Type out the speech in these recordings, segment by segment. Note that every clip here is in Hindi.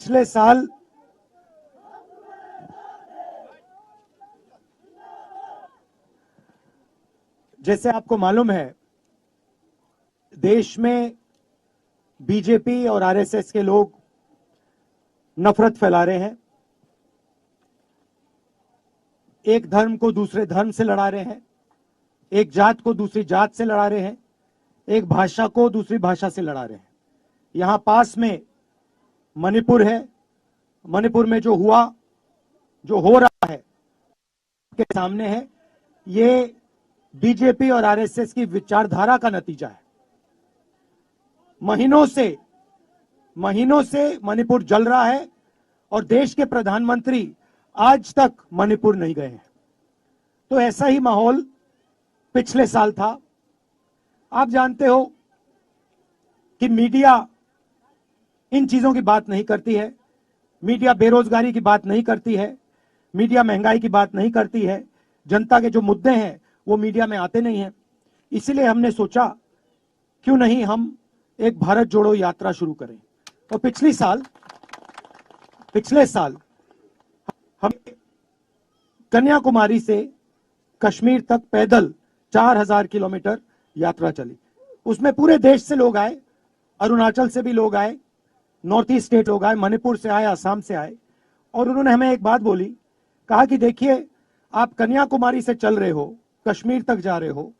पिछले साल जैसे आपको मालूम है, देश में बीजेपी और आरएसएस के लोग नफरत फैला रहे हैं। एक धर्म को दूसरे धर्म से लड़ा रहे हैं, एक जात को दूसरी जात से लड़ा रहे हैं, एक भाषा को दूसरी भाषा से लड़ा रहे हैं। यहां पास में मणिपुर है। मणिपुर में जो हुआ, जो हो रहा है, के सामने है। ये बीजेपी और आरएसएस की विचारधारा का नतीजा है। महीनों से मणिपुर जल रहा है और देश के प्रधानमंत्री आज तक मणिपुर नहीं गए हैं। तो ऐसा ही माहौल पिछले साल था। आप जानते हो कि मीडिया इन चीजों की बात नहीं करती है। मीडिया बेरोजगारी की बात नहीं करती है, मीडिया महंगाई की बात नहीं करती है। जनता के जो मुद्दे हैं वो मीडिया में आते नहीं हैं। इसीलिए हमने सोचा क्यों नहीं हम एक भारत जोड़ो यात्रा शुरू करें। और पिछले साल हम कन्याकुमारी से कश्मीर तक पैदल 4000 किलोमीटर यात्रा चली। उसमें पूरे देश से लोग आए, अरुणाचल से भी लोग आए, नॉर्थ ईस्ट स्टेट लोग आए, मणिपुर से आए, असम से आए। और उन्होंने हमें एक बात बोली, कहा कि देखिए, आप कन्याकुमारी से चल रहे हो, कश्मीर तक जा रहे हो,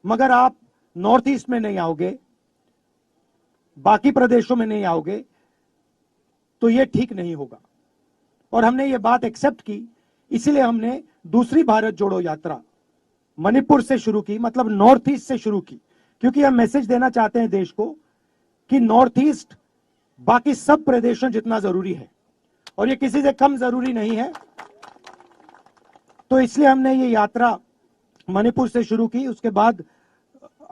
मगर आप नॉर्थ ईस्ट में नहीं आओगे, बाकी प्रदेशों में नहीं आओगे, तो ये ठीक नहीं होगा। और हमने ये बात एक्सेप्ट की। इसीलिए हमने दूसरी भारत जोड़ो यात्रा मणिपुर से शुरू की, मतलब नॉर्थ ईस्ट से शुरू की, क्योंकि हम मैसेज देना चाहते हैं देश को कि नॉर्थ ईस्ट बाकी सब प्रदेशों जितना जरूरी है और ये किसी से कम जरूरी नहीं है। तो इसलिए हमने ये यात्रा मणिपुर से शुरू की। उसके बाद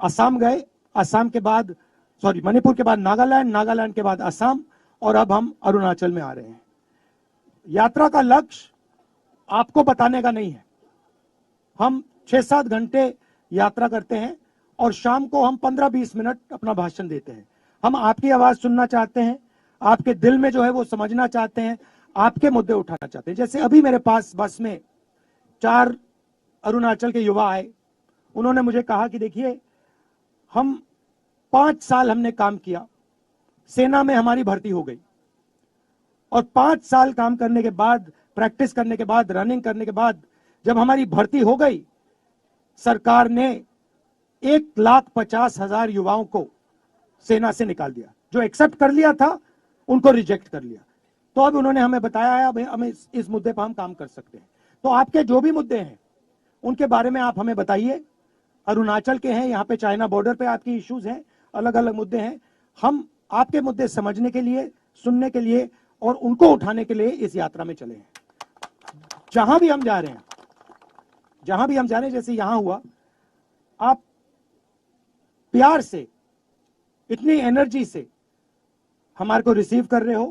असम गए, असम के बाद मणिपुर के बाद नागालैंड, नागालैंड के बाद असम, और अब हम अरुणाचल में आ रहे हैं। यात्रा का लक्ष्य आपको बताने का नहीं है। हम 6-7 घंटे यात्रा करते हैं और शाम को हम 15-20 मिनट अपना भाषण देते हैं। हम आपकी आवाज सुनना चाहते हैं, आपके दिल में जो है वो समझना चाहते हैं, आपके मुद्दे उठाना चाहते हैं। जैसे अभी मेरे पास बस में 4 अरुणाचल के युवा आए। उन्होंने मुझे कहा कि देखिए, हम 5 साल हमने काम किया, सेना में हमारी भर्ती हो गई, और 5 साल काम करने के बाद, प्रैक्टिस करने के बाद, रनिंग करने के बाद जब हमारी भर्ती हो गई, सरकार ने 1,50,000 युवाओं को सेना से निकाल दिया। जो एक्सेप्ट कर लिया था उनको रिजेक्ट कर लिया। तो अब उन्होंने हमें बताया है हमें इस मुद्दे पर हम काम कर सकते हैं। तो आपके जो भी मुद्दे हैं उनके बारे में आप हमें बताइए। अरुणाचल के हैं, यहाँ पे चाइना बॉर्डर पे आपकी इश्यूज हैं, अलग अलग मुद्दे हैं। हम आपके मुद्दे समझने के लिए, सुनने के लिए और उनको उठाने के लिए इस यात्रा में चले हैं। जहां भी हम जा रहे हैं, जैसे यहां हुआ, आप प्यार से, इतनी एनर्जी से हमारे को रिसीव कर रहे हो,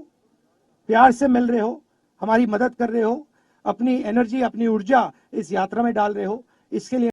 प्यार से मिल रहे हो, हमारी मदद कर रहे हो, अपनी एनर्जी, अपनी ऊर्जा इस यात्रा में डाल रहे हो। इसके लिए